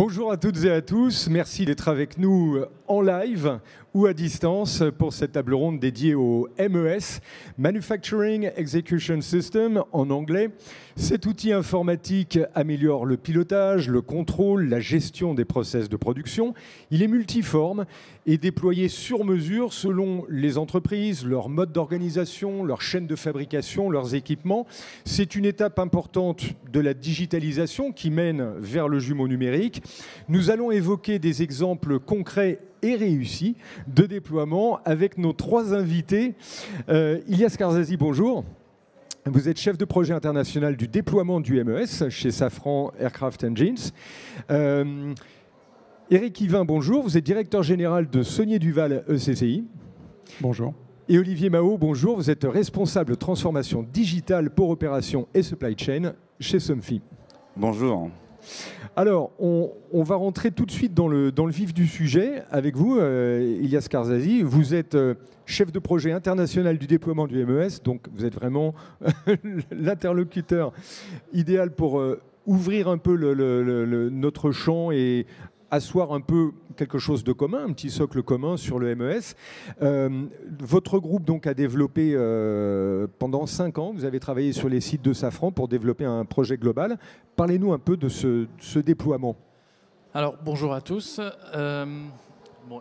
Bonjour à toutes et à tous, merci d'être avec nous en live ou à distance pour cette table ronde dédiée au MES, Manufacturing Execution System en anglais. Cet outil informatique améliore le pilotage, le contrôle, la gestion des process de production. Il est multiforme et déployé sur mesure selon les entreprises, leur mode d'organisation, leur chaîne de fabrication, leurs équipements. C'est une étape importante de la digitalisation qui mène vers le jumeau numérique. Nous allons évoquer des exemples concrets et réussis de déploiement avec nos trois invités. Ilyas Karzazi, bonjour. Vous êtes chef de projet international du déploiement du MES chez Safran Aircraft Engines. Éric Yvain, bonjour. Vous êtes directeur général de Saunier Duval ECCI. Bonjour. Et Olivier Mahot, bonjour. Vous êtes responsable transformation digitale pour opération et supply chain chez Somfy. Bonjour. Alors, on va rentrer tout de suite dans le vif du sujet avec vous, Ilyas Karzazi. Vous êtes chef de projet international du déploiement du MES, donc vous êtes vraiment l'interlocuteur idéal pour ouvrir un peu notre champ et asseoir un peu quelque chose de commun, un petit socle commun sur le MES. Votre groupe donc a développé pendant 5 ans, vous avez travaillé sur les sites de Safran pour développer un projet global. Parlez-nous un peu de ce déploiement. Alors bonjour à tous.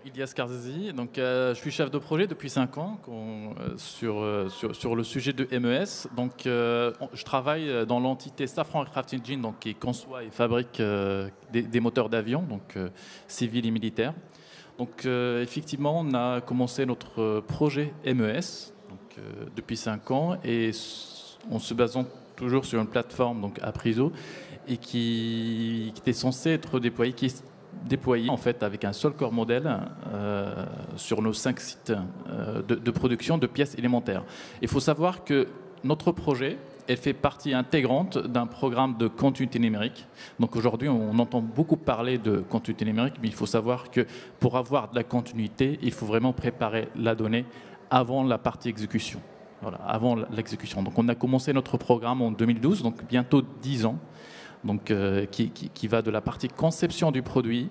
Ilyas Karzazi, donc je suis chef de projet depuis 5 ans sur le sujet de MES. Donc je travaille dans l'entité Safran Aircraft Engine, donc qui conçoit et fabrique des moteurs d'avion, donc civils et militaires. Donc effectivement, on a commencé notre projet MES donc, depuis 5 ans et en se basant toujours sur une plateforme donc Apriso et qui était censée être déployé en fait avec un seul corps modèle sur nos 5 sites de production de pièces élémentaires. Il faut savoir que notre projet, elle fait partie intégrante d'un programme de continuité numérique. Donc aujourd'hui, on entend beaucoup parler de continuité numérique, mais il faut savoir que pour avoir de la continuité, il faut vraiment préparer la donnée avant la partie exécution. Voilà, avant l'exécution. Donc on a commencé notre programme en 2012, donc bientôt 10 ans. Donc, qui va de la partie conception du produit,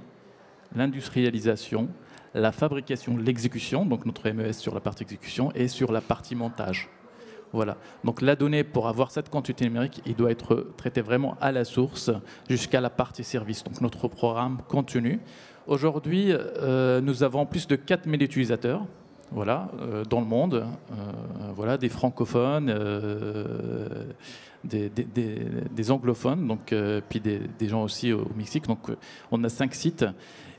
l'industrialisation, la fabrication, l'exécution, donc notre MES sur la partie exécution, et sur la partie montage. Voilà. Donc la donnée, pour avoir cette quantité numérique, il doit être traité vraiment à la source jusqu'à la partie service. Donc notre programme continue. Aujourd'hui, nous avons plus de 4000 utilisateurs. Voilà, dans le monde, voilà, des francophones, des anglophones, donc, puis des gens aussi au Mexique. Donc, on a 5 sites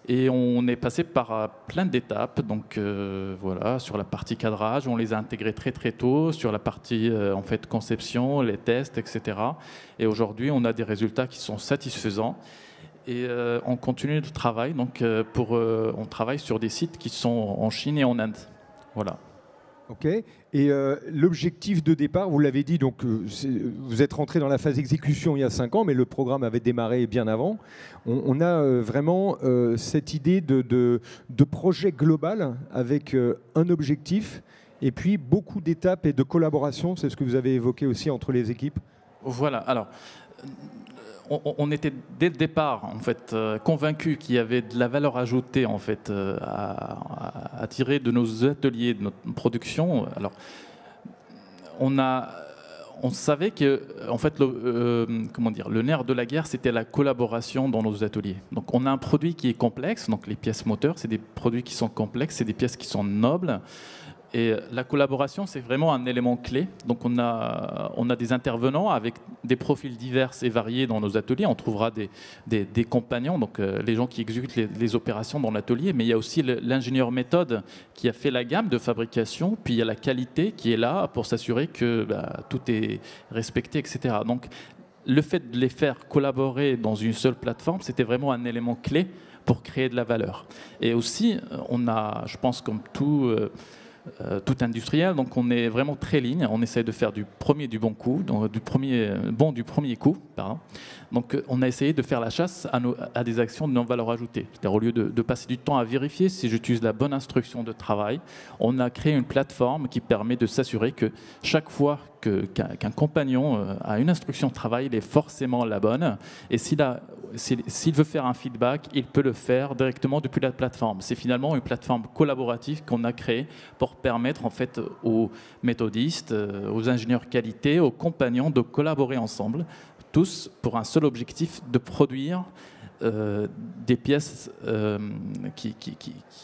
et on est passé par plein d'étapes. Donc, voilà, sur la partie cadrage, on les a intégrés très très tôt, sur la partie en fait conception, les tests, etc. Et aujourd'hui, on a des résultats qui sont satisfaisants. Et on continue de travail. Donc, on travaille sur des sites qui sont en Chine et en Inde. Voilà. Ok. Et l'objectif de départ, vous l'avez dit, donc vous êtes rentré dans la phase exécution il y a 5 ans, mais le programme avait démarré bien avant. On a vraiment cette idée de projet global avec un objectif et puis beaucoup d'étapes et de collaboration. C'est ce que vous avez évoqué aussi entre les équipes. Voilà. Alors, on était dès le départ en fait convaincus qu'il y avait de la valeur ajoutée en fait à tirer de nos ateliers, de notre production. Alors on savait que en fait le nerf de la guerre, c'était la collaboration dans nos ateliers. Donc on a un produit qui est complexe, donc les pièces moteurs, c'est des produits qui sont complexes, c'est des pièces qui sont nobles. Et la collaboration, c'est vraiment un élément clé. Donc on a des intervenants avec des profils divers et variés dans nos ateliers. On trouvera des compagnons, donc les gens qui exécutent les opérations dans l'atelier, mais il y a aussi l'ingénieur méthode qui a fait la gamme de fabrication, puis il y a la qualité qui est là pour s'assurer que tout est respecté, etc. Donc le fait de les faire collaborer dans une seule plateforme, c'était vraiment un élément clé pour créer de la valeur. Et aussi, on a, je pense comme tout industriel, donc on est vraiment très ligne, on essaie de faire du bon coup, du premier coup, pardon. Donc on a essayé de faire la chasse à des actions de non-valeur ajoutée. C'est-à-dire au lieu de passer du temps à vérifier si j'utilise la bonne instruction de travail, on a créé une plateforme qui permet de s'assurer que chaque fois qu'un compagnon a une instruction de travail, il est forcément la bonne. Et s'il a s'il veut faire un feedback, il peut le faire directement depuis la plateforme. C'est finalement une plateforme collaborative qu'on a créée pour permettre en fait aux méthodistes, aux ingénieurs qualité, aux compagnons de collaborer ensemble, tous pour un seul objectif, de produire des pièces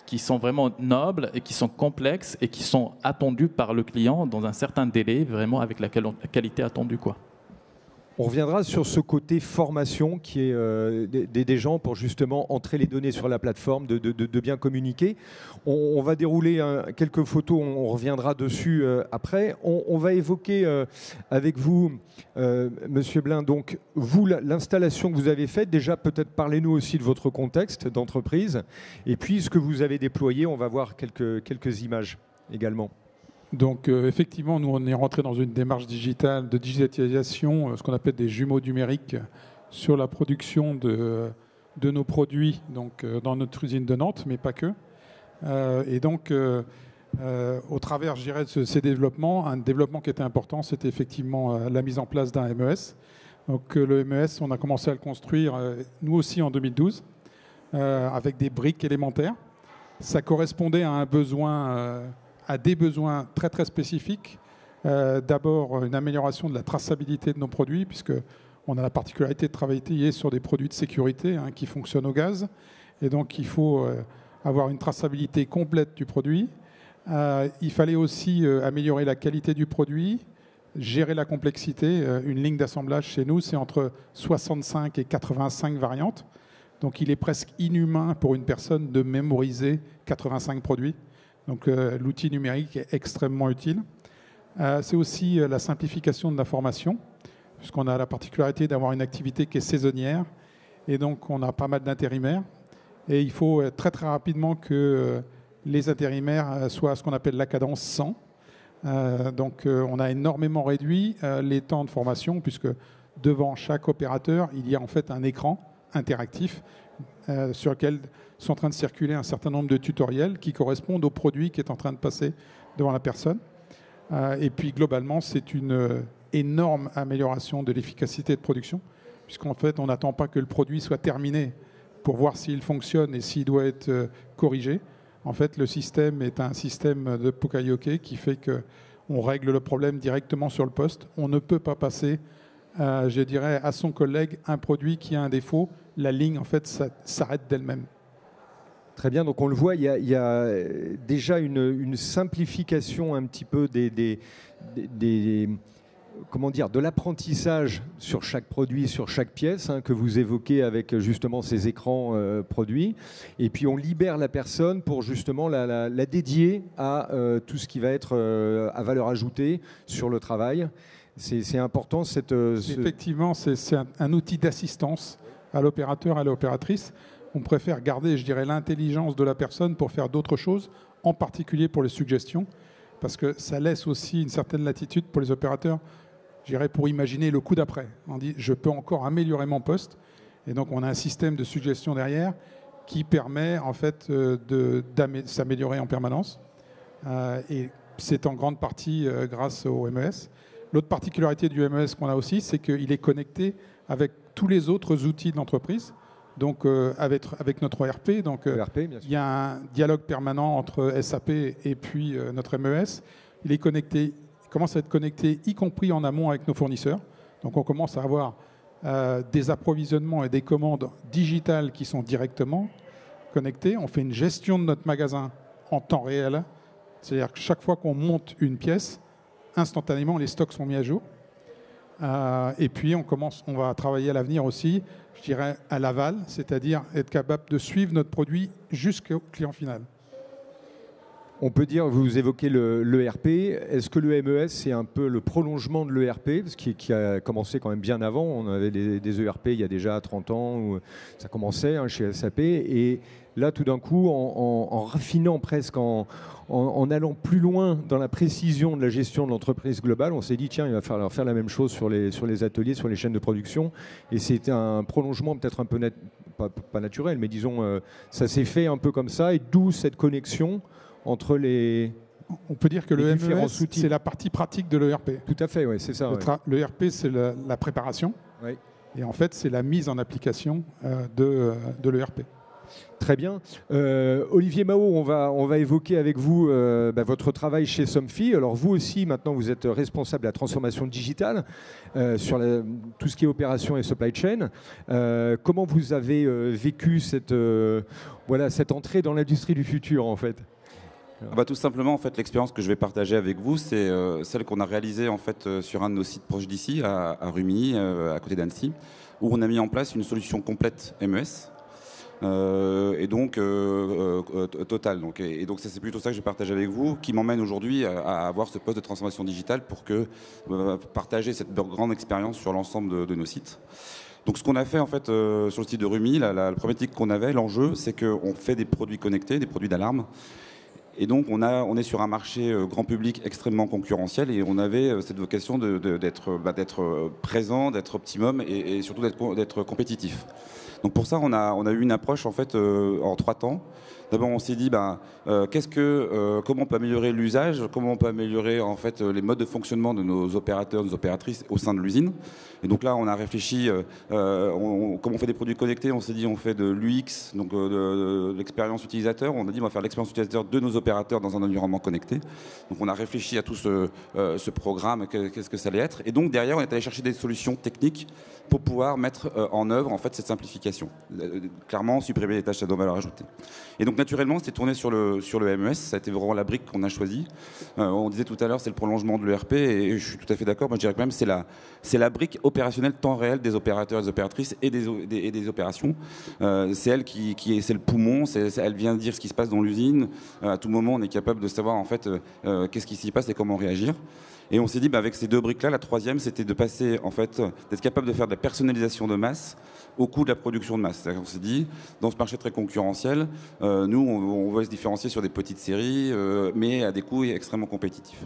qui sont vraiment nobles et qui sont complexes et qui sont attendues par le client dans un certain délai, vraiment avec la qualité attendue, quoi. On reviendra sur ce côté formation qui est des gens pour justement entrer les données sur la plateforme, de bien communiquer. On va dérouler quelques photos, on reviendra dessus après. On va évoquer avec vous, Monsieur Blin, donc vous, l'installation que vous avez faite. Déjà, peut-être parlez-nous aussi de votre contexte d'entreprise. Et puis, ce que vous avez déployé, on va voir quelques images également. Donc effectivement, nous on est rentré dans une démarche digitale de digitalisation, ce qu'on appelle des jumeaux numériques sur la production de nos produits donc, dans notre usine de Nantes, mais pas que. Et donc au travers, je dirais, de ces développements, un développement qui était important, c'était effectivement la mise en place d'un MES. Donc le MES, on a commencé à le construire, nous aussi en 2012, avec des briques élémentaires. Ça correspondait à un besoin... à des besoins très très spécifiques. D'abord, une amélioration de la traçabilité de nos produits, puisqu'on a la particularité de travailler sur des produits de sécurité qui fonctionnent au gaz. Et donc, il faut avoir une traçabilité complète du produit. Il fallait aussi améliorer la qualité du produit, gérer la complexité. Une ligne d'assemblage chez nous, c'est entre 65 et 85 variantes. Donc, il est presque inhumain pour une personne de mémoriser 85 produits. Donc l'outil numérique est extrêmement utile. C'est aussi la simplification de la formation, puisqu'on a la particularité d'avoir une activité qui est saisonnière, et donc on a pas mal d'intérimaires. Et il faut très très rapidement que les intérimaires soient à ce qu'on appelle la cadence 100. Donc on a énormément réduit les temps de formation, puisque devant chaque opérateur, il y a en fait un écran interactif sur lequel sont en train de circuler un certain nombre de tutoriels qui correspondent au produit qui est en train de passer devant la personne. Et puis globalement, c'est une énorme amélioration de l'efficacité de production, puisqu'en fait, on n'attend pas que le produit soit terminé pour voir s'il fonctionne et s'il doit être corrigé. En fait, le système est un système de Pokayoke qui fait qu'on règle le problème directement sur le poste. On ne peut pas passer, je dirais, à son collègue un produit qui a un défaut. La ligne, en fait, s'arrête d'elle-même. Très bien, donc on le voit, il y a déjà une simplification un petit peu comment dire, de l'apprentissage sur chaque produit, sur chaque pièce, que vous évoquez avec justement ces écrans produits. Et puis on libère la personne pour justement la dédier à tout ce qui va être à valeur ajoutée sur le travail. C'est important Effectivement, c'est un outil d'assistance à l'opérateur, à l'opératrice. On préfère garder, je dirais, l'intelligence de la personne pour faire d'autres choses, en particulier pour les suggestions, parce que ça laisse aussi une certaine latitude pour les opérateurs, je dirais, pour imaginer le coup d'après. On dit, je peux encore améliorer mon poste, et donc on a un système de suggestion derrière qui permet en fait de s'améliorer en permanence, et c'est en grande partie grâce au MES. L'autre particularité du MES qu'on a aussi, c'est qu'il est connecté avec tous les autres outils de l'entreprise. Donc avec notre ERP, donc il y a un dialogue permanent entre SAP et puis notre MES. Il commence à être connecté, y compris en amont avec nos fournisseurs. Donc on commence à avoir des approvisionnements et des commandes digitales qui sont directement connectées. On fait une gestion de notre magasin en temps réel. C'est-à-dire que chaque fois qu'on monte une pièce, instantanément les stocks sont mis à jour. Et puis on va travailler à l'avenir aussi, je dirais à l'aval, c'est-à-dire être capable de suivre notre produit jusqu'au client final. On peut dire, vous évoquez l'ERP, est-ce que le MES c'est un peu le prolongement de l'ERP, qui a commencé quand même bien avant, on avait des ERP il y a déjà 30 ans, où ça commençait chez SAP, et là tout d'un coup, en raffinant presque, en allant plus loin dans la précision de la gestion de l'entreprise globale, on s'est dit tiens, il va falloir faire la même chose sur les ateliers, sur les chaînes de production, et c'était un prolongement peut-être un peu pas naturel, mais disons ça s'est fait un peu comme ça, et d'où cette connexion entre les... On peut dire que le MES, c'est la partie pratique de l'ERP. Tout à fait, oui, c'est ça. L'ERP, c'est la préparation. Oui. Et en fait, c'est la mise en application de l'ERP. Très bien. Olivier Mao, on va évoquer avec vous votre travail chez Somfy. Alors vous aussi, maintenant, vous êtes responsable de la transformation digitale sur tout ce qui est opération et supply chain. Comment vous avez vécu cette entrée dans l'industrie du futur, en fait ? Tout simplement, en fait, l'expérience que je vais partager avec vous, c'est celle qu'on a réalisée en fait, sur un de nos sites proches d'ici, à Rumilly, à côté d'Annecy, où on a mis en place une solution complète MES. Et donc total. Et donc c'est plutôt ça que je partage avec vous, qui m'emmène aujourd'hui à avoir ce poste de transformation digitale pour partager cette grande expérience sur l'ensemble de nos sites. Donc ce qu'on a fait en fait sur le site de Rumilly, la problématique qu'on avait, l'enjeu, c'est qu'on fait des produits connectés, des produits d'alarme. Et donc on est sur un marché grand public extrêmement concurrentiel et on avait cette vocation d'être présent, d'être optimum et surtout d'être compétitif. Donc pour ça, on a eu une approche en fait en 3 temps. D'abord, on s'est dit comment on peut améliorer l'usage, comment on peut améliorer en fait les modes de fonctionnement de nos opérateurs, nos opératrices au sein de l'usine. Et donc là, on a réfléchi comment on fait des produits connectés. On s'est dit on fait de l'UX, donc de l'expérience utilisateur. On a dit on va faire l'expérience utilisateur de nos opérateurs dans un environnement connecté. Donc on a réfléchi à tout ce programme, qu'est-ce que ça allait être. Et donc derrière, on est allé chercher des solutions techniques pour pouvoir mettre en œuvre en fait cette simplification. Clairement, supprimer les tâches à valeur ajoutée. Et donc naturellement, c'était tourné sur le MES. Ça a été vraiment la brique qu'on a choisie. On disait tout à l'heure, c'est le prolongement de l'ERP, et je suis tout à fait d'accord. Moi, je dirais que même c'est la brique opérationnelle temps réel des opérateurs et des opératrices et des opérations. C'est elle c'est le poumon. Elle vient dire ce qui se passe dans l'usine. À tout moment, on est capable de savoir en fait qu'est-ce qui s'y passe et comment réagir. Et on s'est dit, avec ces 2 briques-là, la troisième, c'était de passer, en fait, d'être capable de faire de la personnalisation de masse au coût de la production de masse. C'est-à-dire qu'on s'est dit, dans ce marché très concurrentiel, nous, on va se différencier sur des petites séries, mais à des coûts extrêmement compétitifs.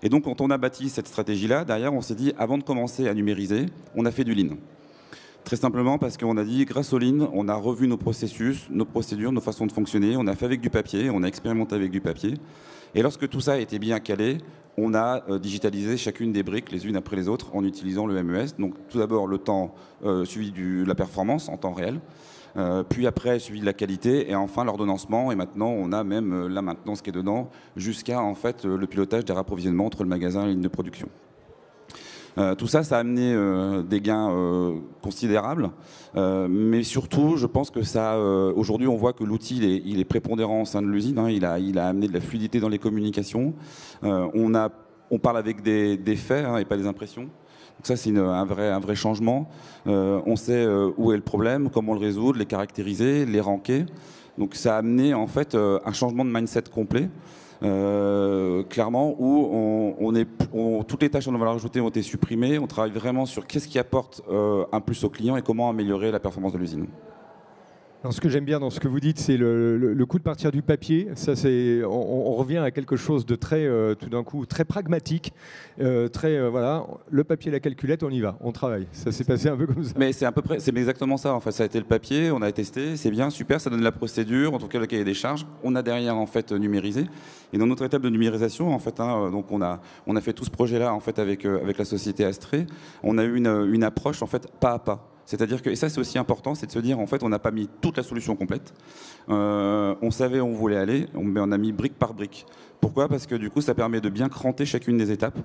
Et donc, quand on a bâti cette stratégie-là, derrière, on s'est dit, avant de commencer à numériser, on a fait du lean. Très simplement parce qu'on a dit, grâce au lean, on a revu nos processus, nos procédures, nos façons de fonctionner. On a fait avec du papier, on a expérimenté avec du papier. Et lorsque tout ça a été bien calé, on a digitalisé chacune des briques les unes après les autres en utilisant le MES. Donc tout d'abord le temps suivi de la performance en temps réel, puis après suivi de la qualité et enfin l'ordonnancement. Et maintenant on a même la maintenance qui est dedans jusqu'à en fait le pilotage des rapprovisionnements entre le magasin et la ligne de production. Tout ça, ça a amené des gains considérables, mais surtout, je pense que aujourd'hui, on voit que l'outil, il est prépondérant au sein de l'usine. Il a amené de la fluidité dans les communications. On parle avec des faits et pas des impressions. Donc ça, c'est un vrai changement. On sait où est le problème, comment le résoudre, les caractériser, les ranker. Donc ça a amené en fait un changement de mindset complet. Clairement, où toutes les tâches en valeur ajoutée ont été supprimées. On travaille vraiment sur qu'est-ce qui apporte un plus au client et comment améliorer la performance de l'usine. Alors, ce que j'aime bien dans ce que vous dites, c'est le coup de partir du papier. Ça, on revient à quelque chose de très, tout d'un coup, très pragmatique. Le papier, la calculette, on y va, on travaille. Ça s'est passé un peu comme ça. Mais c'est à peu près, c'est exactement ça. En fait, ça a été le papier, on a testé, c'est bien, super, ça donne la procédure, en tout cas le cahier des charges. On a derrière en fait numérisé. Et dans notre étape de numérisation, en fait, donc on a fait tout ce projet-là en fait avec la société Astrée. On a eu une approche en fait pas à pas. C'est-à-dire que, et ça c'est aussi important, c'est de se dire en fait on n'a pas mis toute la solution complète. On savait où on voulait aller, mais on a mis brique par brique. Pourquoi ? Parce que du coup ça permet de bien cranter chacune des étapes.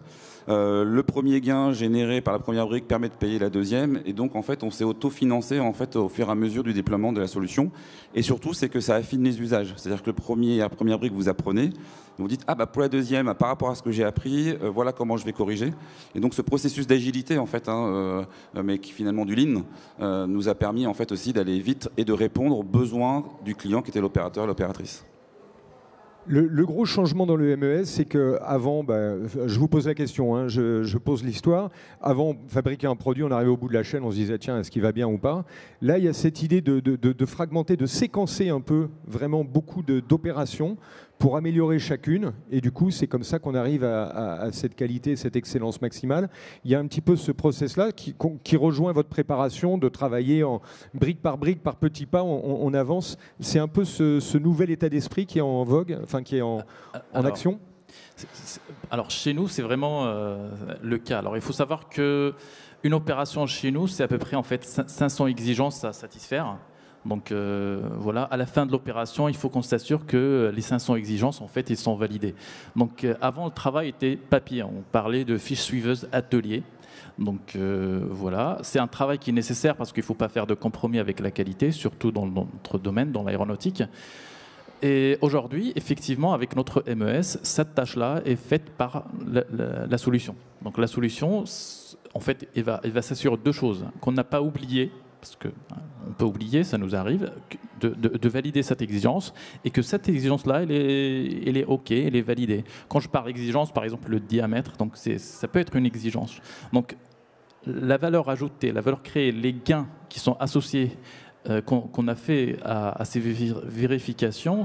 Le premier gain généré par la première brique permet de payer la deuxième, et donc en fait on s'est auto-financé en fait au fur et à mesure du déploiement de la solution. Et surtout c'est que ça affine les usages. C'est-à-dire que la première brique vous apprenez, vous dites pour la deuxième par rapport à ce que j'ai appris, voilà comment je vais corriger. Et donc ce processus d'agilité en fait, mais qui finalement du lean, nous a permis en fait aussi d'aller vite et de répondre aux besoins du client qui était l'opérateur et l'opératrice. Le gros changement dans le MES, c'est qu'avant, je vous pose la question, je pose l'histoire. Avant, on fabriquait un produit, on arrivait au bout de la chaîne, on se disait, tiens, est-ce qu'il va bien ou pas ? Là, il y a cette idée de fragmenter, de séquencer un peu, vraiment beaucoup d'opérations pour améliorer chacune. Et du coup, c'est comme ça qu'on arrive à cette qualité, cette excellence maximale. Il y a un petit peu ce process-là qui rejoint votre préparation de travailler en brique, par petits pas, on avance. C'est un peu ce nouvel état d'esprit qui est en vogue, qui est en action. Alors chez nous, c'est vraiment le cas. Alors il faut savoir que une opération chez nous, c'est à peu près en fait 500 exigences à satisfaire. Donc voilà, à la fin de l'opération, il faut qu'on s'assure que les 500 exigences, en fait, ils sont validées. Donc avant, le travail était papier. On parlait de fiches suiveuses atelier. Donc voilà, c'est un travail qui est nécessaire parce qu'il ne faut pas faire de compromis avec la qualité, surtout dans notre domaine, dans l'aéronautique. Et aujourd'hui, effectivement, avec notre MES, cette tâche-là est faite par la solution. Donc la solution, en fait, elle va s'assurer de deux choses qu'on n'a pas oubliées, parce qu'on peut oublier, ça nous arrive, de valider cette exigence, et que cette exigence-là, elle est OK, elle est validée. Quand je parle d'exigence, par exemple, le diamètre, donc ça peut être une exigence. Donc la valeur ajoutée, la valeur créée, les gains qui sont associés, qu'on a fait à ces vérifications,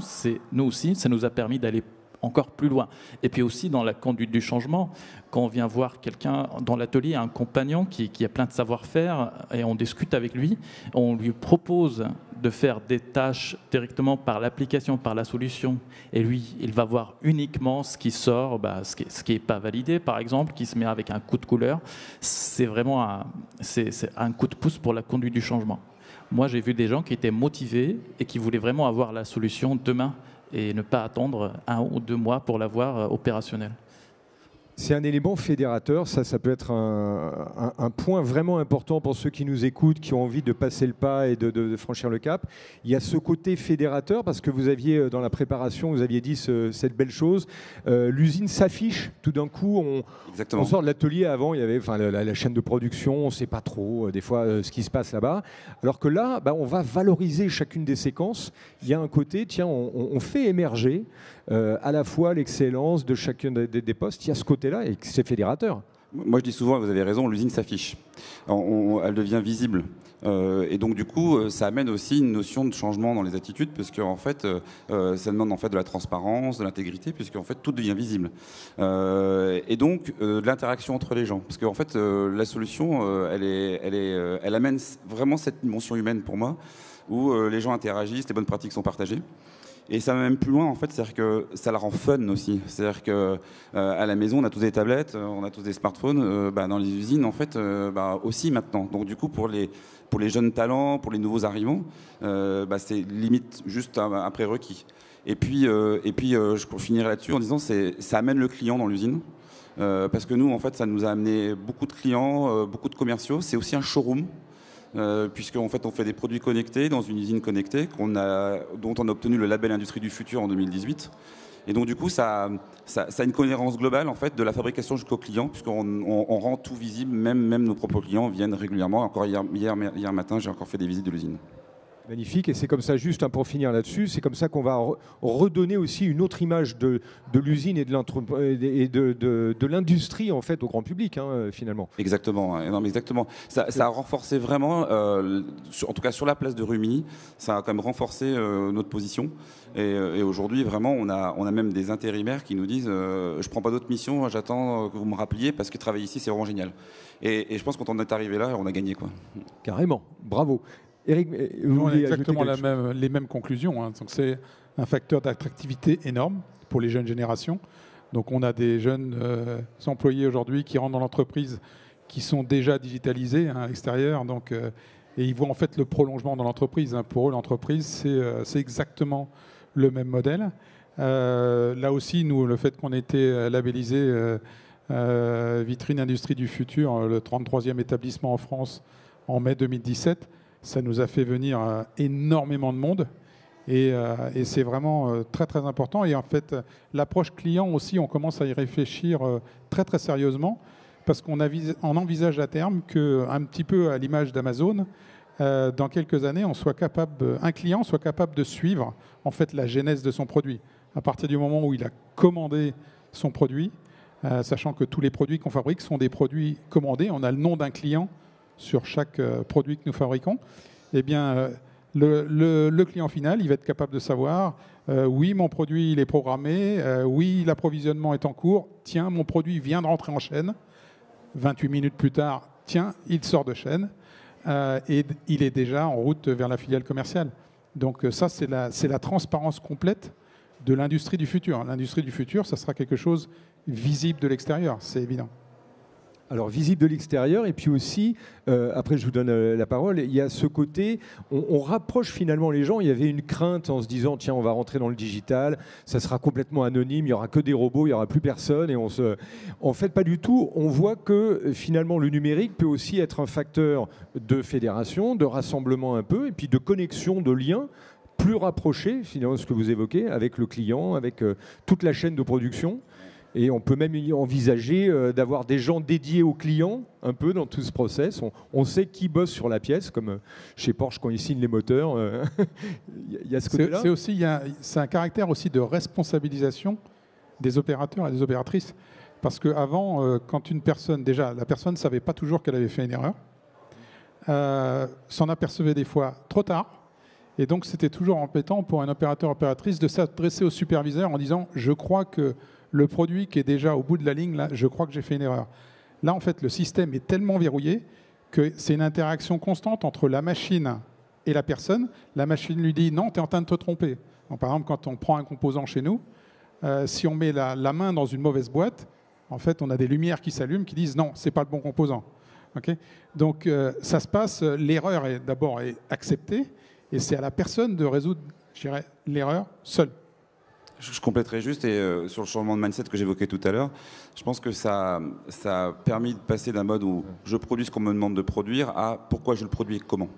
nous aussi, ça nous a permis d'aller encore plus loin. Et puis aussi dans la conduite du changement, quand on vient voir quelqu'un dans l'atelier, un compagnon qui a plein de savoir-faire, et on discute avec lui, on lui propose de faire des tâches directement par l'application, par la solution, et lui, il va voir uniquement ce qui sort, ce qui n'est pas validé, par exemple, qui se met avec un coup de couleur. C'est vraiment c'est un coup de pouce pour la conduite du changement. Moi, j'ai vu des gens qui étaient motivés et qui voulaient vraiment avoir la solution demain et ne pas attendre 1 ou 2 mois pour l'avoir opérationnelle. C'est un élément fédérateur, ça peut être un point vraiment important pour ceux qui nous écoutent, qui ont envie de passer le pas et de franchir le cap. Il y a ce côté fédérateur, parce que vous aviez, dans la préparation, vous aviez dit cette belle chose, l'usine s'affiche, tout d'un coup, on sort de l'atelier, avant, il y avait la chaîne de production, on ne sait pas trop, des fois, ce qui se passe là-bas, alors que là, on va valoriser chacune des séquences. Il y a un côté, tiens, on fait émerger à la fois l'excellence de chacun des postes. Il y a ce côté-là et c'est fédérateur. Moi, je dis souvent, vous avez raison, l'usine s'affiche. Elle devient visible. Et donc, du coup, ça amène aussi une notion de changement dans les attitudes, parce qu'en fait, ça demande en fait de la transparence, de l'intégrité, puisqu'en fait, tout devient visible. Et donc, de l'interaction entre les gens. Parce qu'en fait, la solution, elle amène vraiment cette dimension humaine pour moi, où les gens interagissent, les bonnes pratiques sont partagées. Et ça va même plus loin, en fait, c'est-à-dire que ça la rend fun aussi. C'est-à-dire qu'à la maison, on a tous des tablettes, on a tous des smartphones. Dans les usines, en fait, aussi maintenant. Donc du coup, pour les jeunes talents, pour les nouveaux arrivants, c'est limite juste un prérequis. Et puis, je finirai là-dessus en disant, ça amène le client dans l'usine. Parce que nous, en fait, ça nous a amené beaucoup de clients, beaucoup de commerciaux. C'est aussi un showroom. Puisqu'en fait on fait des produits connectés dans une usine connectée dont on a obtenu le label Industrie du Futur en 2018. Et donc du coup ça a une cohérence globale en fait de la fabrication jusqu'au client, puisqu'on rend tout visible, même nos propres clients viennent régulièrement. Encore hier matin, j'ai encore fait des visites de l'usine. Magnifique, et c'est comme ça, juste pour finir là-dessus, c'est comme ça qu'on va redonner aussi une autre image de l'usine et de l'industrie en fait au grand public, finalement. Exactement, non, mais exactement. Ça a renforcé vraiment, en tout cas sur la place de Rumilly, ça a quand même renforcé notre position. Et aujourd'hui, vraiment, on a même des intérimaires qui nous disent je prends pas d'autres missions, j'attends que vous me rappeliez parce que travailler ici, c'est vraiment génial. Et je pense que quand on est arrivé là, on a gagné, quoi. Carrément, bravo. Eric, on a exactement les mêmes conclusions. Donc c'est un facteur d'attractivité énorme pour les jeunes générations. Donc on a des jeunes employés aujourd'hui qui rentrent dans l'entreprise, qui sont déjà digitalisés à l'extérieur. Donc, et ils voient en fait le prolongement dans l'entreprise. Pour eux, l'entreprise, c'est exactement le même modèle. Là aussi, nous, le fait qu'on ait été labellisé Vitrine Industrie du Futur, le 33e établissement en France en mai 2017, ça nous a fait venir énormément de monde et c'est vraiment très très important. Et en fait, l'approche client aussi, on commence à y réfléchir très très sérieusement parce qu'on envisage à terme qu'un petit peu à l'image d'Amazon, dans quelques années, un client soit capable de suivre en fait la genèse de son produit. À partir du moment où il a commandé son produit, sachant que tous les produits qu'on fabrique sont des produits commandés, on a le nom d'un client sur chaque produit que nous fabriquons, eh bien, le client final, il va être capable de savoir oui, mon produit il est programmé, oui, l'approvisionnement est en cours, tiens, mon produit vient de rentrer en chaîne, 28 minutes plus tard, tiens, il sort de chaîne, et il est déjà en route vers la filiale commerciale. Donc ça, c'est la transparence complète de l'industrie du futur. L'industrie du futur, ça sera quelque chose visible de l'extérieur, c'est évident. Alors visible de l'extérieur, et puis aussi, après je vous donne la parole, il y a ce côté, on rapproche finalement les gens. Il y avait une crainte en se disant, tiens, on va rentrer dans le digital, ça sera complètement anonyme, il n'y aura que des robots, il n'y aura plus personne, et en fait pas du tout. On voit que finalement le numérique peut aussi être un facteur de fédération, de rassemblement un peu, et puis de connexion, de lien plus rapproché, finalement, ce que vous évoquez, avec le client, avec toute la chaîne de production. Et on peut même y envisager d'avoir des gens dédiés aux clients, un peu dans tout ce process. On sait qui bosse sur la pièce, comme chez Porsche quand ils signent les moteurs. Il y a ce côté-là. C'est un caractère aussi de responsabilisation des opérateurs et des opératrices. Parce qu'avant, quand une personne, déjà, la personne ne savait pas toujours qu'elle avait fait une erreur, s'en apercevait des fois trop tard. Et donc, c'était toujours embêtant pour un opérateur-opératrice de s'adresser au superviseur en disant « je crois que le produit qui est déjà au bout de la ligne, là, je crois que j'ai fait une erreur ». Là, en fait, le système est tellement verrouillé que c'est une interaction constante entre la machine et la personne. La machine lui dit « non, tu es en train de te tromper ». Donc, par exemple, quand on prend un composant chez nous, si on met la main dans une mauvaise boîte, en fait, on a des lumières qui s'allument qui disent « non, ce n'est pas le bon composant ». Okay, donc, ça se passe, l'erreur est d'abord acceptée, et c'est à la personne de résoudre, je dirais, l'erreur seule. Je compléterai juste, et sur le changement de mindset que j'évoquais tout à l'heure, je pense que ça a permis de passer d'un mode où je produis ce qu'on me demande de produire à pourquoi je le produis et comment.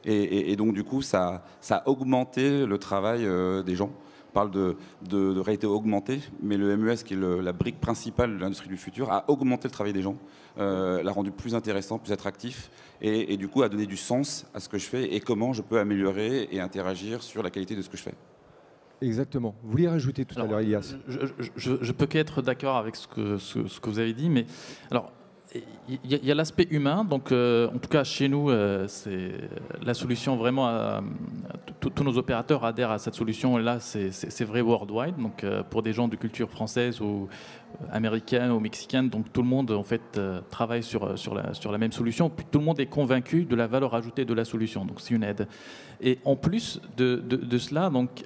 Et donc du coup, ça a augmenté le travail des gens. On parle de réalité augmentée, mais le MES, qui est la brique principale de l'industrie du futur, a augmenté le travail des gens, l'a rendu plus intéressant, plus attractif, et du coup a donné du sens à ce que je fais et comment je peux améliorer et interagir sur la qualité de ce que je fais. Exactement. Vous vouliez rajouter tout à l'heure, Ilias? Je peux qu'être d'accord avec ce que vous avez dit, mais alors il y a l'aspect humain. Donc, en tout cas, chez nous, c'est la solution vraiment. Tous nos opérateurs adhèrent à cette solution. Et là, c'est vrai worldwide. Donc, pour des gens de culture française ou américaine ou mexicaine, donc tout le monde en fait travaille sur la même solution. Puis tout le monde est convaincu de la valeur ajoutée de la solution. Donc, c'est une aide. Et en plus de cela, donc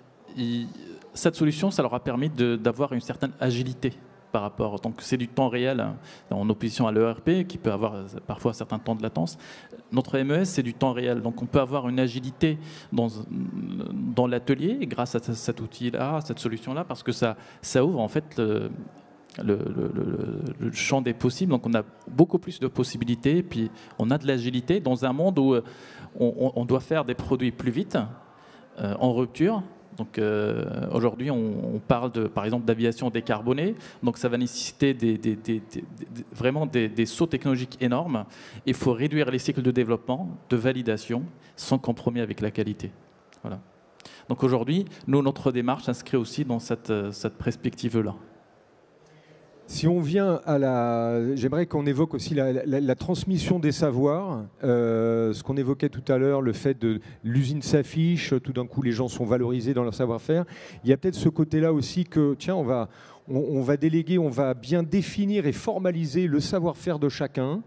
cette solution, ça leur a permis d'avoir une certaine agilité par rapport. Donc c'est du temps réel, hein, en opposition à l'ERP qui peut avoir parfois un certain temps de latence. Notre MES, c'est du temps réel. Donc on peut avoir une agilité dans l'atelier grâce à cet outil-là, cette solution-là, parce que ça ouvre en fait le champ des possibles. Donc on a beaucoup plus de possibilités, puis on a de l'agilité dans un monde où on doit faire des produits plus vite, en rupture. Donc aujourd'hui, on parle par exemple d'aviation décarbonée. Donc ça va nécessiter vraiment des sauts technologiques énormes. Il faut réduire les cycles de développement, de validation, sans compromis avec la qualité. Voilà. Donc aujourd'hui, notre démarche s'inscrit aussi dans cette perspective-là. Si on vient j'aimerais qu'on évoque aussi la transmission des savoirs, ce qu'on évoquait tout à l'heure, le fait de l'usine s'affiche, tout d'un coup les gens sont valorisés dans leur savoir-faire. Il y a peut-être ce côté-là aussi que, tiens, on va déléguer, on va bien définir et formaliser le savoir-faire de chacun.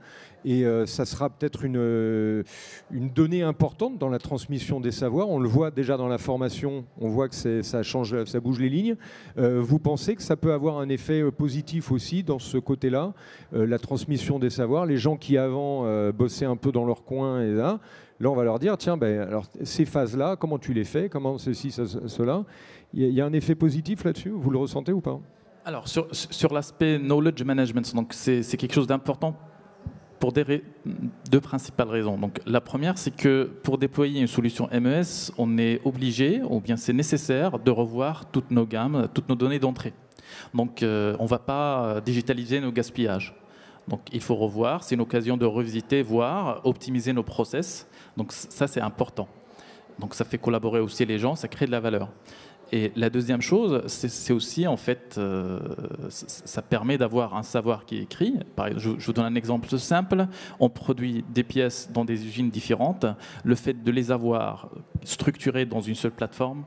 Et ça sera peut-être une donnée importante dans la transmission des savoirs. On le voit déjà dans la formation, on voit que ça change, ça bouge les lignes. Vous pensez que ça peut avoir un effet positif aussi dans ce côté-là, la transmission des savoirs? Les gens qui avant bossaient un peu dans leur coin, et là on va leur dire, tiens, alors, ces phases-là, comment tu les fais, comment ceci, cela. Il y a un effet positif là-dessus, vous le ressentez ou pas? Alors sur l'aspect knowledge management, donc c'est quelque chose d'important pour deux principales raisons. Donc, la première, c'est que pour déployer une solution MES, on est obligé, ou bien c'est nécessaire, de revoir toutes nos gammes, toutes nos données d'entrée. Donc, on ne va pas digitaliser nos gaspillages. Donc, il faut revoir. C'est une occasion de revisiter, voir, optimiser nos process. Donc, ça, c'est important. Donc, ça fait collaborer aussi les gens, ça crée de la valeur. Et la deuxième chose, c'est aussi, en fait, ça permet d'avoir un savoir qui est écrit. Par exemple, je vous donne un exemple simple. On produit des pièces dans des usines différentes. Le fait de les avoir structurées dans une seule plateforme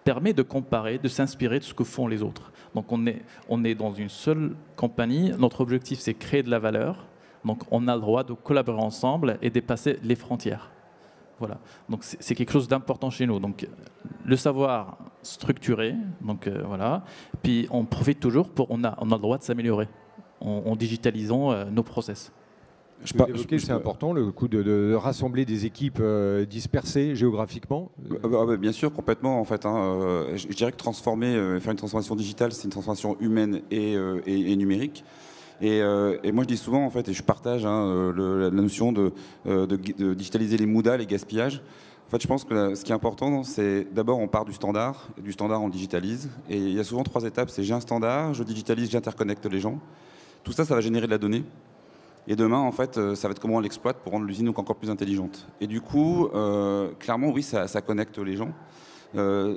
permet de comparer, de s'inspirer de ce que font les autres. Donc, on est dans une seule compagnie. Notre objectif, c'est créer de la valeur. Donc, on a le droit de collaborer ensemble et dépasser les frontières. Voilà. Donc c'est quelque chose d'important chez nous. Donc le savoir structuré, donc voilà. Puis on profite toujours on a le droit de s'améliorer. en digitalisant nos process. C'est important, le coup de rassembler des équipes dispersées géographiquement. Bien sûr, complètement. En fait, je dirais que faire une transformation digitale, c'est une transformation humaine et numérique. Et moi, je dis souvent, en fait, et je partage la notion de digitaliser les MOODA, les gaspillages. En fait, je pense que ce qui est important, c'est d'abord on part du standard on digitalise. Et il y a souvent 3 étapes. C'est j'ai un standard, je digitalise, j'interconnecte les gens. Tout ça, ça va générer de la donnée. Et demain, en fait, ça va être comment on l'exploite pour rendre l'usine encore plus intelligente. Et du coup, clairement, oui, ça connecte les gens.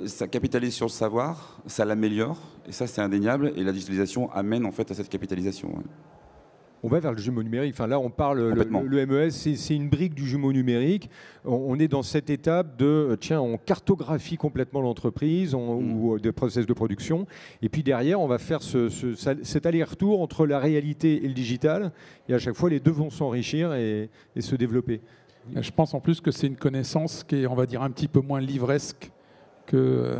Ça capitalise sur le savoir, ça l'améliore. Et ça, c'est indéniable. Et la digitalisation amène en fait à cette capitalisation. Ouais. On va vers le jumeau numérique. Enfin, là, on parle, le MES, c'est une brique du jumeau numérique. On est dans cette étape de, tiens, on cartographie complètement l'entreprise ou des process de production. Et puis derrière, on va faire cet aller-retour entre la réalité et le digital. Et à chaque fois, les deux vont s'enrichir et se développer. Je pense en plus que c'est une connaissance qui est, on va dire, un petit peu moins livresque que...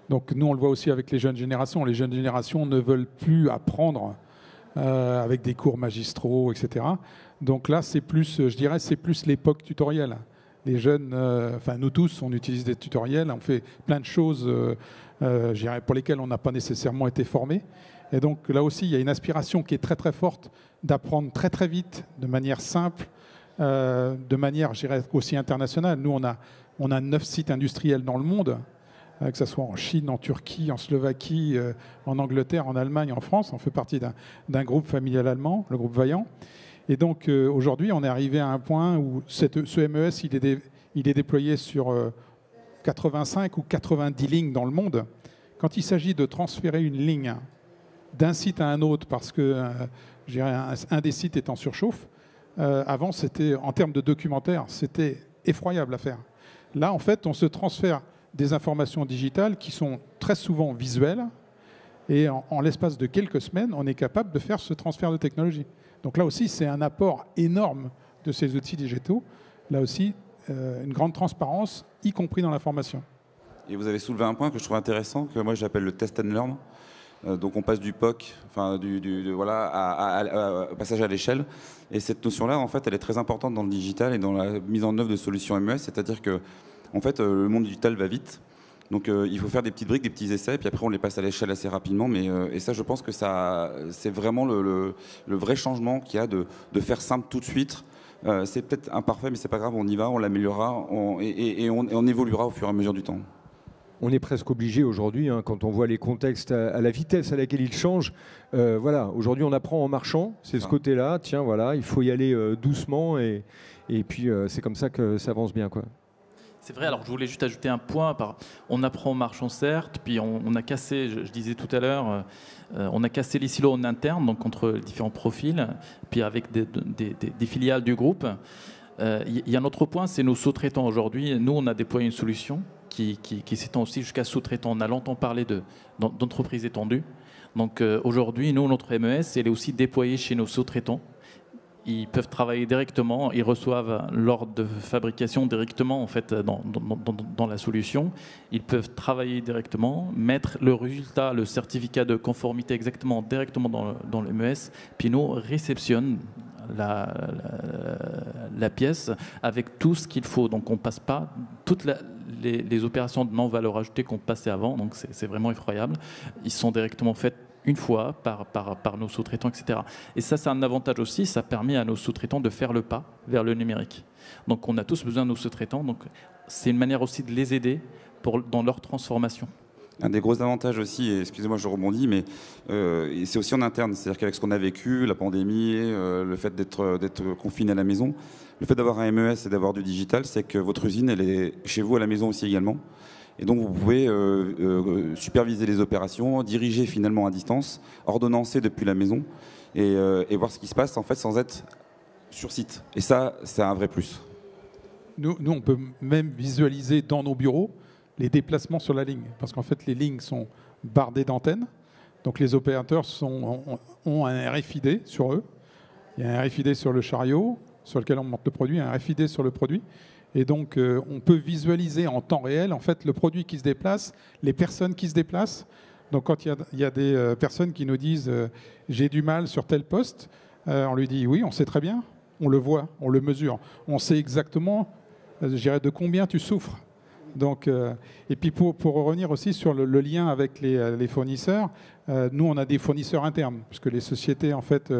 Donc nous, on le voit aussi avec les jeunes générations. Les jeunes générations ne veulent plus apprendre avec des cours magistraux, etc. Donc là, c'est plus, je dirais, c'est plus l'époque tutorielle. Les jeunes, enfin nous tous, on utilise des tutoriels, on fait plein de choses je dirais, pour lesquelles on n'a pas nécessairement été formé. Et donc là aussi, il y a une aspiration qui est très très forte d'apprendre très très vite, de manière simple, de manière, je dirais, aussi internationale. Nous, on a 9 sites industriels dans le monde, que ce soit en Chine, en Turquie, en Slovaquie, en Angleterre, en Allemagne, en France. On fait partie d'un groupe familial allemand, le groupe Vaillant. Et donc aujourd'hui, on est arrivé à un point où ce MES, il est déployé sur 85 ou 90 lignes dans le monde. Quand il s'agit de transférer une ligne d'un site à un autre, parce que je dirais, un des sites est en surchauffe, avant, c'était, en termes de documentaire, c'était effroyable à faire. Là, en fait, on se transfère des informations digitales qui sont très souvent visuelles, et en l'espace de quelques semaines, on est capable de faire ce transfert de technologie. Donc là aussi, c'est un apport énorme de ces outils digitaux. Là aussi, une grande transparence, y compris dans l'information. Et vous avez soulevé un point que je trouve intéressant, que moi j'appelle le test and learn. Donc on passe du POC, enfin au passage à l'échelle. Et cette notion-là, en fait, elle est très importante dans le digital et dans la mise en œuvre de solutions MES. C'est-à-dire que, en fait, le monde digital va vite. Donc il faut faire des petites briques, des petits essais, et puis après on les passe à l'échelle assez rapidement. Et ça, je pense que c'est vraiment le vrai changement qu'il y a de faire simple tout de suite. C'est peut-être imparfait, mais c'est pas grave, on y va, on l'améliorera et on évoluera au fur et à mesure du temps. On est presque obligé aujourd'hui, quand on voit les contextes à la vitesse à laquelle ils changent. Voilà, aujourd'hui on apprend en marchant, c'est ce côté-là. Tiens, voilà, il faut y aller doucement et puis c'est comme ça que ça avance bien, quoi. C'est vrai, alors je voulais juste ajouter un point. On apprend en marchant, certes, puis on a cassé, je disais tout à l'heure, on a cassé les silos en interne, donc entre différents profils, puis avec des filiales du groupe. Il y a un autre point, c'est nos sous-traitants aujourd'hui. Nous, on a déployé une solution qui s'étend aussi jusqu'à sous-traitants. On a longtemps parlé d'entreprises étendues. Donc aujourd'hui, nous, notre MES, elle est aussi déployée chez nos sous-traitants. Ils peuvent travailler directement, ils reçoivent l'ordre de fabrication directement en fait, dans la solution. Ils peuvent travailler directement, mettre le résultat, le certificat de conformité directement dans le MES, puis nous réceptionne la pièce avec tout ce qu'il faut. Donc on ne passe pas toutes les opérations de non-valeur ajoutée qu'on passait avant, donc c'est vraiment effroyable. Ils sont directement faits une fois par nos sous-traitants, etc. Et ça, c'est un avantage aussi, ça permet à nos sous-traitants de faire le pas vers le numérique. Donc on a tous besoin de nos sous-traitants, donc c'est une manière aussi de les aider dans leur transformation. Un des gros avantages aussi, et excusez-moi je rebondis, mais c'est aussi en interne, c'est-à-dire qu'avec ce qu'on a vécu, la pandémie, le fait d'être confiné à la maison, le fait d'avoir un MES et d'avoir du digital, c'est que votre usine, elle est chez vous à la maison aussi également. Et donc vous pouvez superviser les opérations, diriger finalement à distance, ordonnancer depuis la maison et voir ce qui se passe en fait sans être sur site. Et ça, c'est un vrai plus. Nous, on peut même visualiser dans nos bureaux les déplacements sur la ligne. Parce qu'en fait, les lignes sont bardées d'antennes. Donc les opérateurs ont un RFID sur eux. Il y a un RFID sur le chariot sur lequel on monte le produit, un RFID sur le produit. Et donc, on peut visualiser en temps réel en fait, le produit qui se déplace, les personnes qui se déplacent. Donc quand il y a des personnes qui nous disent j'ai du mal sur tel poste, on lui dit oui, on sait très bien, on le voit, on le mesure, on sait exactement, je dirais, de combien tu souffres. Donc, et puis pour revenir aussi sur le lien avec les fournisseurs, nous on a des fournisseurs internes, puisque les sociétés en fait,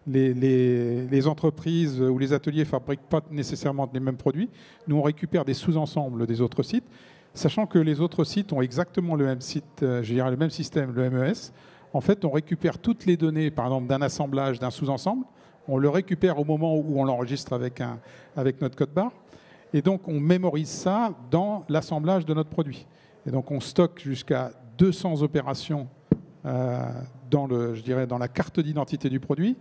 les entreprises ou les ateliers ne fabriquent pas nécessairement les mêmes produits. Nous on récupère des sous-ensembles des autres sites, sachant que les autres sites ont exactement le même site, je dirais le même système, le MES. En fait, on récupère toutes les données, par exemple d'un assemblage, d'un sous-ensemble, on le récupère au moment où on l'enregistre avec notre code barre. Et donc, on mémorise ça dans l'assemblage de notre produit. Et donc, on stocke jusqu'à 200 opérations dans la carte d'identité du produit,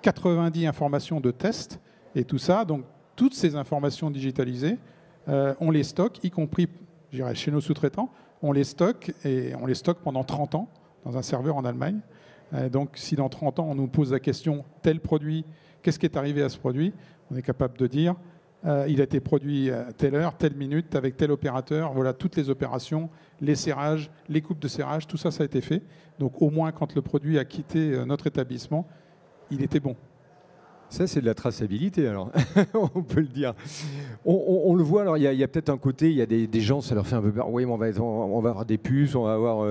90 informations de test, et tout ça. Donc, toutes ces informations digitalisées, on les stocke, y compris, je dirais, chez nos sous-traitants. On les stocke, et on les stocke pendant 30 ans dans un serveur en Allemagne. Donc, si dans 30 ans, on nous pose la question, tel produit, qu'est-ce qui est arrivé à ce produit? On est capable de dire... il a été produit à telle heure, telle minute, avec tel opérateur. Voilà, toutes les opérations, les serrages, les coupes de serrage, tout ça, ça a été fait. Donc au moins, quand le produit a quitté notre établissement, il était bon. Ça, c'est de la traçabilité, alors, on peut le dire. On le voit, alors il y a peut-être un côté, il y a des gens, ça leur fait un peu peur. Oui, mais on va avoir des puces, on va avoir...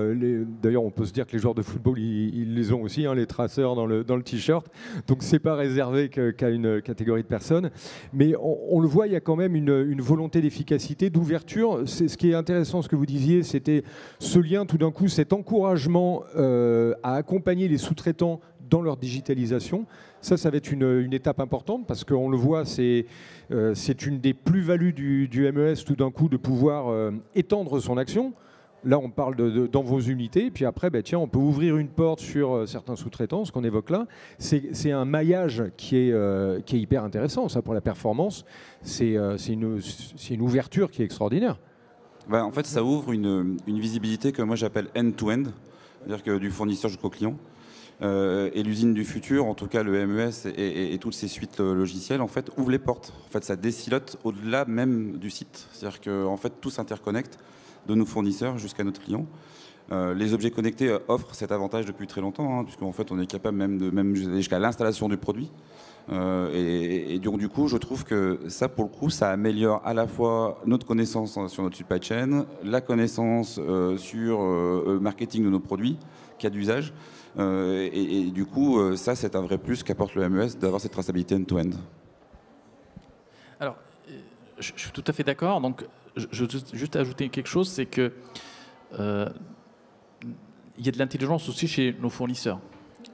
D'ailleurs, on peut se dire que les joueurs de football, ils les ont aussi, hein, les traceurs dans le t-shirt. Donc, c'est pas réservé qu'à une catégorie de personnes. Mais on le voit, il y a quand même une volonté d'efficacité, d'ouverture. Ce qui est intéressant, ce que vous disiez, c'était ce lien, tout d'un coup, cet encouragement à accompagner les sous-traitants dans leur digitalisation. Ça va être une étape importante parce qu'on le voit, c'est une des plus-values du MES tout d'un coup de pouvoir étendre son action. Là, on parle dans vos unités, puis après, tiens, on peut ouvrir une porte sur certains sous-traitants, ce qu'on évoque là. C'est un maillage qui est hyper intéressant, ça, pour la performance. C'est une ouverture qui est extraordinaire. En fait, ça ouvre une visibilité que moi j'appelle end-to-end, c'est-à-dire que du fournisseur jusqu'au client. Et l'usine du futur, en tout cas le MES et toutes ces suites logicielles, en fait, ouvrent les portes. En fait, ça décilote au-delà même du site. C'est-à-dire qu'en fait, tout s'interconnecte de nos fournisseurs jusqu'à notre client. Les objets connectés offrent cet avantage depuis très longtemps, hein, puisqu'en fait, on est capable même jusqu'à l'installation du produit. Et donc, du coup, je trouve que ça, pour le coup, ça améliore à la fois notre connaissance sur notre supply chain, la connaissance sur le marketing de nos produits, cas d'usage. Et du coup, ça, c'est un vrai plus qu'apporte le MES d'avoir cette traçabilité end-to-end. Alors, je suis tout à fait d'accord. Donc, je veux juste ajouter quelque chose, c'est que il y a de l'intelligence aussi chez nos fournisseurs.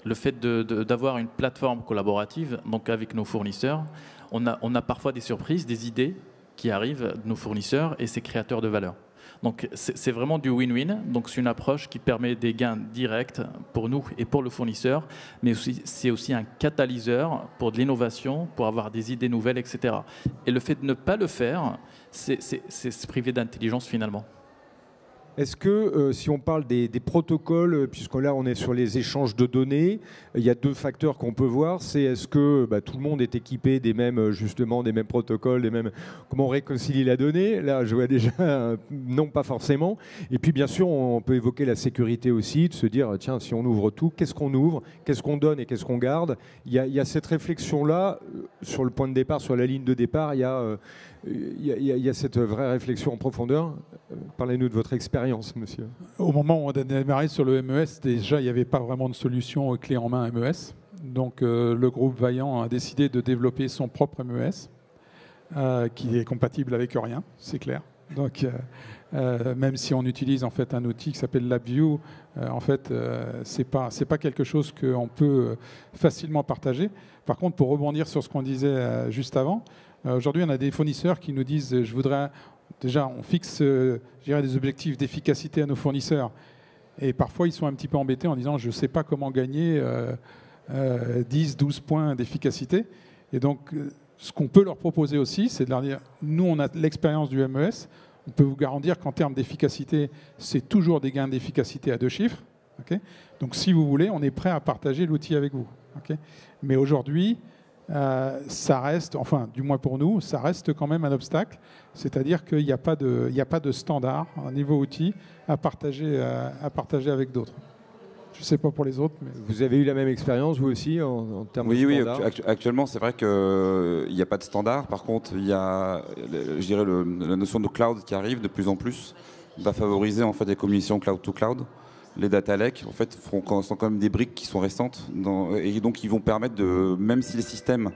Le fait d'avoir une plateforme collaborative, donc avec nos fournisseurs, on a parfois des surprises, des idées qui arrivent de nos fournisseurs et c'est créateur de valeur. Donc c'est vraiment du win-win. Donc c'est une approche qui permet des gains directs pour nous et pour le fournisseur, mais c'est aussi un catalyseur pour de l'innovation, pour avoir des idées nouvelles, etc. Et le fait de ne pas le faire, c'est se priver d'intelligence finalement. Est-ce que, si on parle des protocoles, puisque là on est sur les échanges de données, il y a deux facteurs qu'on peut voir. C'est est-ce que tout le monde est équipé des mêmes protocoles, comment on réconcilie la donnée. Là, je vois déjà, non, pas forcément. Et puis, bien sûr, on peut évoquer la sécurité aussi, de se dire, tiens, si on ouvre tout, qu'est-ce qu'on ouvre, qu'est-ce qu'on donne et qu'est-ce qu'on garde. Il y a cette réflexion-là, sur le point de départ, sur la ligne de départ, il y a cette vraie réflexion en profondeur. Parlez-nous de votre expérience, monsieur. Au moment où on a démarré sur le MES, déjà, il n'y avait pas vraiment de solution clé en main MES. Donc, le groupe Vaillant a décidé de développer son propre MES, qui est compatible avec rien, c'est clair. Donc, même si on utilise en fait un outil qui s'appelle LabVIEW, en fait, c'est pas quelque chose qu'on peut facilement partager. Par contre, pour rebondir sur ce qu'on disait juste avant, aujourd'hui, on a des fournisseurs qui nous disent, je voudrais... Déjà, on fixe des objectifs d'efficacité à nos fournisseurs. Et parfois, ils sont un petit peu embêtés en disant, je ne sais pas comment gagner 10, 12 points d'efficacité. Et donc, ce qu'on peut leur proposer aussi, c'est de leur dire, nous, on a l'expérience du MES. On peut vous garantir qu'en termes d'efficacité, c'est toujours des gains d'efficacité à 2 chiffres. Okay, donc, si vous voulez, on est prêt à partager l'outil avec vous. Okay, mais aujourd'hui, ça reste, enfin du moins pour nous, ça reste quand même un obstacle. C'est-à-dire qu'il n'y a pas de standard, un niveau outil à partager avec d'autres. Je ne sais pas pour les autres. Mais... Vous avez eu la même expérience, vous aussi, en termes de standard? Oui, actuellement, c'est vrai qu'il n'y a pas de standard. Par contre, il y a, je dirais, la notion de cloud qui arrive de plus en plus, va favoriser en fait des communications cloud to cloud. Les data lakes, en fait, sont quand même des briques qui sont récentes, et donc ils vont permettre de, même si les systèmes,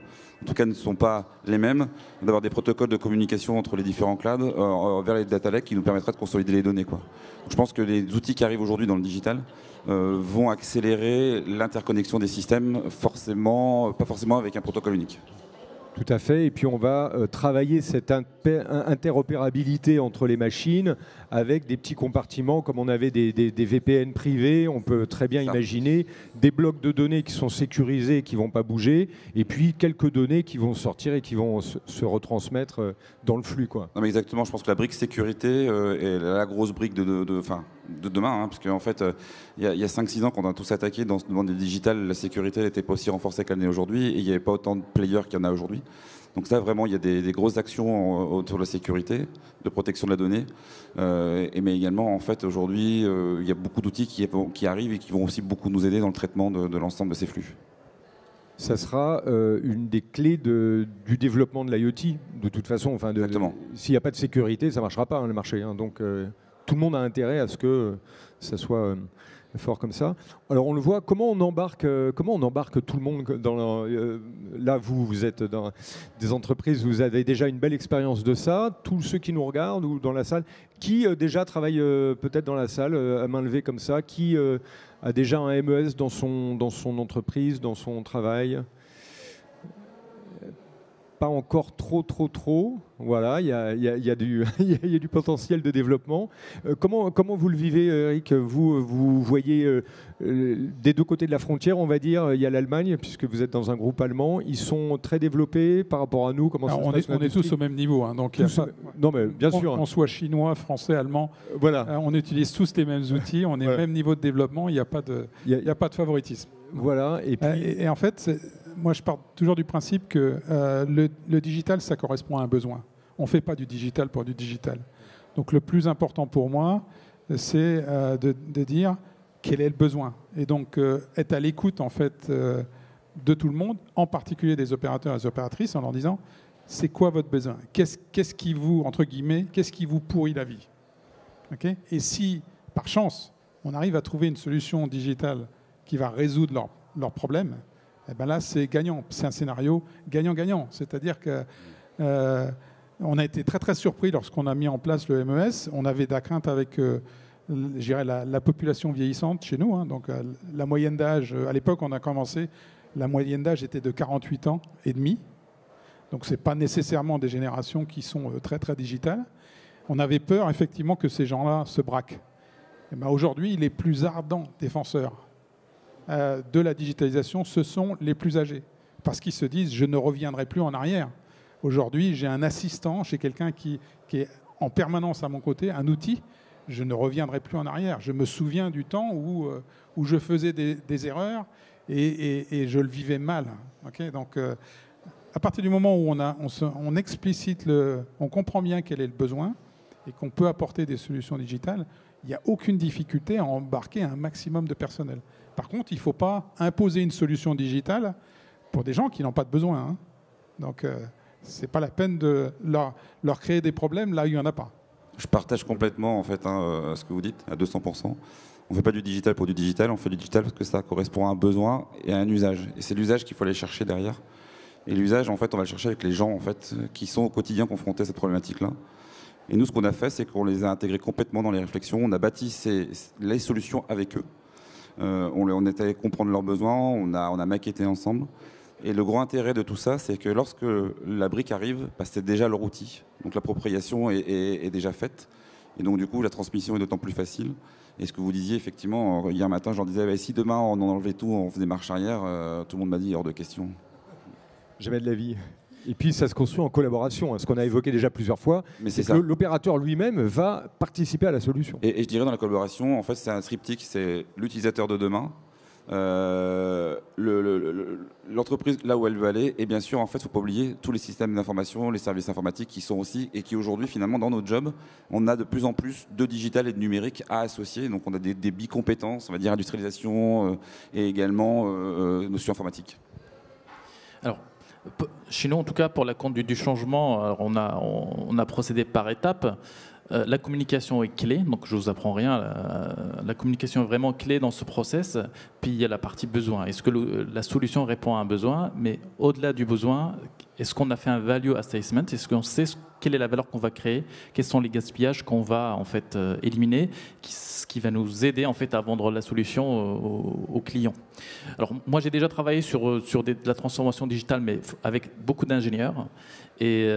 en tout cas, ne sont pas les mêmes, d'avoir des protocoles de communication entre les différents clouds vers les data lakes qui nous permettraient de consolider les données, quoi. Donc, je pense que les outils qui arrivent aujourd'hui dans le digital vont accélérer l'interconnexion des systèmes, pas forcément avec un protocole unique. Tout à fait. Et puis on va travailler cette interopérabilité entre les machines avec des petits compartiments, comme on avait des VPN privés. On peut très bien imaginer des blocs de données qui sont sécurisés et qui ne vont pas bouger, et puis quelques données qui vont sortir et qui vont se retransmettre dans le flux, quoi. Non, mais exactement, je pense que la brique sécurité est la grosse brique de demain, hein, parce qu'en fait, il y a 5-6 ans, quand on a tous attaqué dans ce monde digital, la sécurité n'était pas aussi renforcée qu'elle n'est aujourd'hui, et il n'y avait pas autant de players qu'il y en a aujourd'hui. Donc ça, vraiment, il y a des grosses actions autour de la sécurité, de protection de la donnée, mais également, en fait, aujourd'hui, il y a beaucoup d'outils qui arrivent et qui vont aussi beaucoup nous aider dans le traitement de l'ensemble de ces flux. Ça sera une des clés du développement de l'IoT, de toute façon. Enfin, s'il n'y a pas de sécurité, ça ne marchera pas, hein, le marché. Hein. Donc tout le monde a intérêt à ce que ça soit fort comme ça. Alors on le voit, comment on embarque tout le monde là, vous êtes dans des entreprises, vous avez déjà une belle expérience de ça. Tous ceux qui nous regardent ou dans la salle, qui déjà travaille peut-être dans la salle, à main levée comme ça, qui a déjà un MES dans son entreprise, dans son travail? Pas encore trop. Voilà, il y a du potentiel de développement. Comment vous le vivez, Eric? Vous voyez des deux côtés de la frontière, on va dire, il y a l'Allemagne, puisque vous êtes dans un groupe allemand. Ils sont très développés par rapport à nous. Comment ça se passe? On est tous au même niveau. Hein, donc non, mais bien sûr. Qu'on soit chinois, français, allemand, voilà. On utilise tous les mêmes outils, on est au même niveau de développement, il n'y a pas de favoritisme. Voilà. Et en fait, moi, je pars toujours du principe que le digital, ça correspond à un besoin. On ne fait pas du digital pour du digital. Donc, le plus important pour moi, c'est de dire quel est le besoin. Et donc, être à l'écoute, en fait, de tout le monde, en particulier des opérateurs et des opératrices, en leur disant, c'est quoi votre besoin? Qu'est-ce qui vous, entre guillemets, qu'est-ce qui vous pourrit la vie? Okay? Et si, par chance, on arrive à trouver une solution digitale qui va résoudre leurs problèmes, eh ben là, c'est gagnant. C'est un scénario gagnant-gagnant. C'est-à-dire qu'on a été très, très surpris lorsqu'on a mis en place le MES. On avait de la crainte avec la population vieillissante chez nous. Hein. Donc, la moyenne d'âge, à l'époque, on a commencé, la moyenne d'âge était de 48 ans et demi. Donc, ce n'est pas nécessairement des générations qui sont très, très digitales. On avait peur, effectivement, que ces gens-là se braquent. Et ben, aujourd'hui, les plus ardents défenseurs de la digitalisation, ce sont les plus âgés. Parce qu'ils se disent, je ne reviendrai plus en arrière. Aujourd'hui, j'ai un assistant chez quelqu'un qui est en permanence à mon côté, un outil, je ne reviendrai plus en arrière. Je me souviens du temps où je faisais des erreurs et je le vivais mal. Okay, donc, à partir du moment où on explicite, on comprend bien quel est le besoin et qu'on peut apporter des solutions digitales, il n'y a aucune difficulté à embarquer un maximum de personnel. Par contre, il ne faut pas imposer une solution digitale pour des gens qui n'ont pas de besoin. Hein. Donc, ce n'est pas la peine de leur créer des problèmes là où il n'y en a pas. Je partage complètement en fait, ce que vous dites, à 200%. On ne fait pas du digital pour du digital, on fait du digital parce que ça correspond à un besoin et à un usage. Et c'est l'usage qu'il faut aller chercher derrière. Et l'usage, en fait, on va le chercher avec les gens en fait, qui sont au quotidien confrontés à cette problématique-là. Et nous, ce qu'on a fait, c'est qu'on les a intégrés complètement dans les réflexions. On a bâti les solutions avec eux. On est allé comprendre leurs besoins, on a maquetté ensemble. Et le gros intérêt de tout ça, c'est que lorsque la brique arrive, c'est déjà leur outil. Donc l'appropriation est déjà faite. Et donc du coup, la transmission est d'autant plus facile. Et ce que vous disiez, effectivement, hier matin, j'en disais, si demain on enlevait tout, on faisait marche arrière, tout le monde m'a dit, hors de question. Jamais de la vie. Et puis ça se construit en collaboration, hein, ce qu'on a évoqué déjà plusieurs fois. Mais c'est ça. L'opérateur lui-même va participer à la solution. Et je dirais dans la collaboration, en fait, c'est un triptyque, c'est l'utilisateur de demain, l'entreprise là où elle veut aller. Et bien sûr, en fait, il ne faut pas oublier tous les systèmes d'information, les services informatiques qui sont aussi, et qui aujourd'hui, finalement, dans notre job, on a de plus en plus de digital et de numérique à associer. Donc on a des bicompétences, on va dire industrialisation et également notions informatiques. Alors, chez nous, en tout cas, pour la conduite du changement, on a procédé par étapes. La communication est clé, donc je ne vous apprends rien. La communication est vraiment clé dans ce process. Puis il y a la partie besoin. Est-ce que la solution répond à un besoin? Mais au-delà du besoin, est-ce qu'on a fait un value assessment? Est-ce qu'on sait quelle est la valeur qu'on va créer? Quels sont les gaspillages qu'on va en fait éliminer? Ce qui va nous aider en fait à vendre la solution aux clients. Alors moi j'ai déjà travaillé sur de la transformation digitale, mais avec beaucoup d'ingénieurs. Et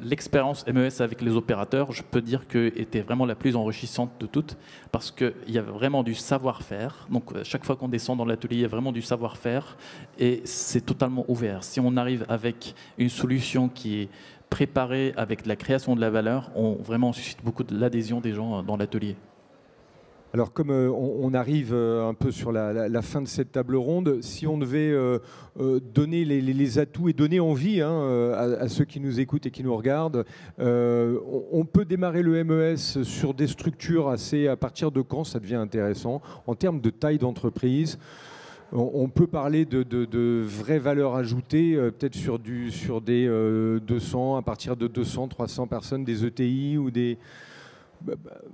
l'expérience MES avec les opérateurs, je peux dire que était vraiment la plus enrichissante de toutes, parce qu'il y a vraiment du savoir-faire. Donc chaque fois qu'on descend dans l'atelier, il y a vraiment du savoir-faire et c'est totalement ouvert. Si on arrive avec une solution qui est préparée avec de la création de la valeur, on suscite beaucoup de l'adhésion des gens dans l'atelier. Alors comme on arrive un peu sur la fin de cette table ronde, si on devait donner les atouts et donner envie à ceux qui nous écoutent et qui nous regardent, on peut démarrer le MES sur des structures assez... À partir de quand ça devient intéressant? En termes de taille d'entreprise, on peut parler de vraies valeurs ajoutées, peut-être sur des 200, à partir de 200, 300 personnes, des ETI ou des...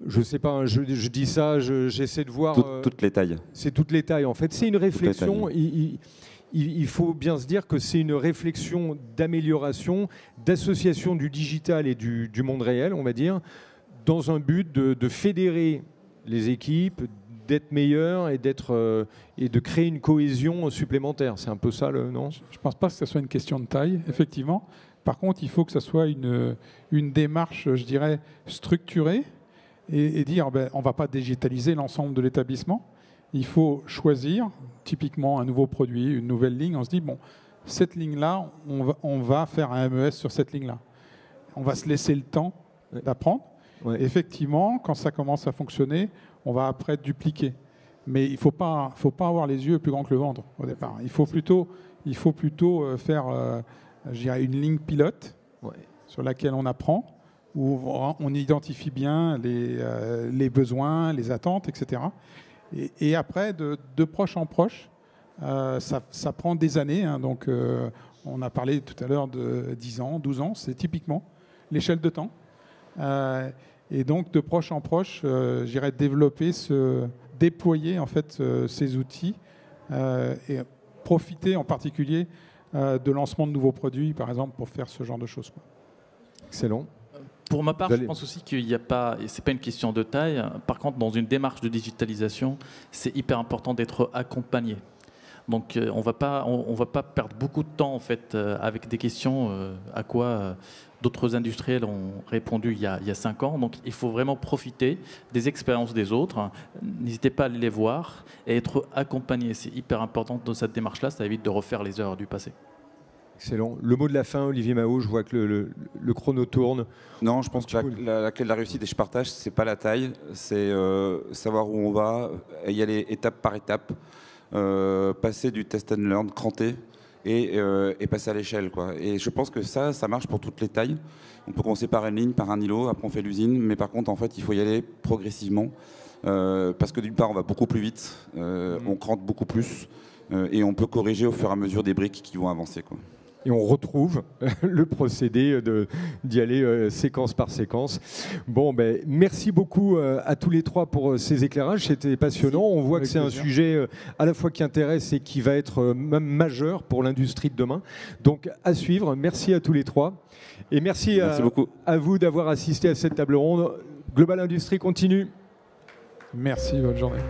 Je ne sais pas, je dis ça, j'essaie de voir... Toutes les tailles. C'est toutes les tailles, en fait. C'est une réflexion. Il faut bien se dire que c'est une réflexion d'amélioration, d'association du digital et du monde réel, on va dire, dans un but de fédérer les équipes, d'être meilleur et de créer une cohésion supplémentaire. C'est un peu ça, non? Je ne pense pas que ce soit une question de taille, effectivement. Par contre, il faut que ce soit une démarche, je dirais, structurée et dire on ne va pas digitaliser l'ensemble de l'établissement. Il faut choisir typiquement un nouveau produit, une nouvelle ligne. On se dit, bon, cette ligne-là, on va faire un MES sur cette ligne-là. On va se laisser le temps d'apprendre. Ouais. Effectivement, quand ça commence à fonctionner, on va après dupliquer. Mais il ne faut pas avoir les yeux plus grands que le ventre au départ. Il faut plutôt faire... je dirais une ligne pilote sur laquelle on apprend, où on identifie bien les besoins, les attentes, etc. Et après, de proche en proche, ça prend des années. Donc, on a parlé tout à l'heure de 10 ans, 12 ans, c'est typiquement l'échelle de temps. Et donc, de proche en proche, j'irais déployer en fait, ces outils et profiter en particulier de lancement de nouveaux produits, par exemple, pour faire ce genre de choses. Excellent. Pour ma part, je pense aussi qu'il n'y a pas, et c'est pas une question de taille. Par contre, dans une démarche de digitalisation, c'est hyper important d'être accompagné. Donc, on va pas perdre beaucoup de temps en fait avec des questions à quoi d'autres industriels ont répondu il y a 5 ans. Donc, il faut vraiment profiter des expériences des autres. N'hésitez pas à aller les voir et être accompagné. C'est hyper important dans cette démarche-là. Ça évite de refaire les erreurs du passé. Excellent. Le mot de la fin, Olivier Mahot, je vois que le chrono tourne. Non, je pense que la clé de la réussite, et je partage, c'est pas la taille, c'est savoir où on va, y aller étape par étape, passer du test and learn, cranter, et passer à l'échelle, quoi. Et je pense que ça marche pour toutes les tailles. On peut commencer par une ligne, par un îlot, après on fait l'usine, mais par contre, en fait, il faut y aller progressivement, parce que d'une part, on va beaucoup plus vite, on crante beaucoup plus, et on peut corriger au fur et à mesure des briques qui vont avancer, quoi. Et on retrouve le procédé d'y aller séquence par séquence. Bon, merci beaucoup à tous les trois pour ces éclairages. C'était passionnant. On voit que c'est un sujet à la fois qui intéresse et qui va être même majeur pour l'industrie de demain. Donc, à suivre. Merci à tous les trois. Et merci à vous d'avoir assisté à cette table ronde. Global Industrie continue. Merci, bonne journée.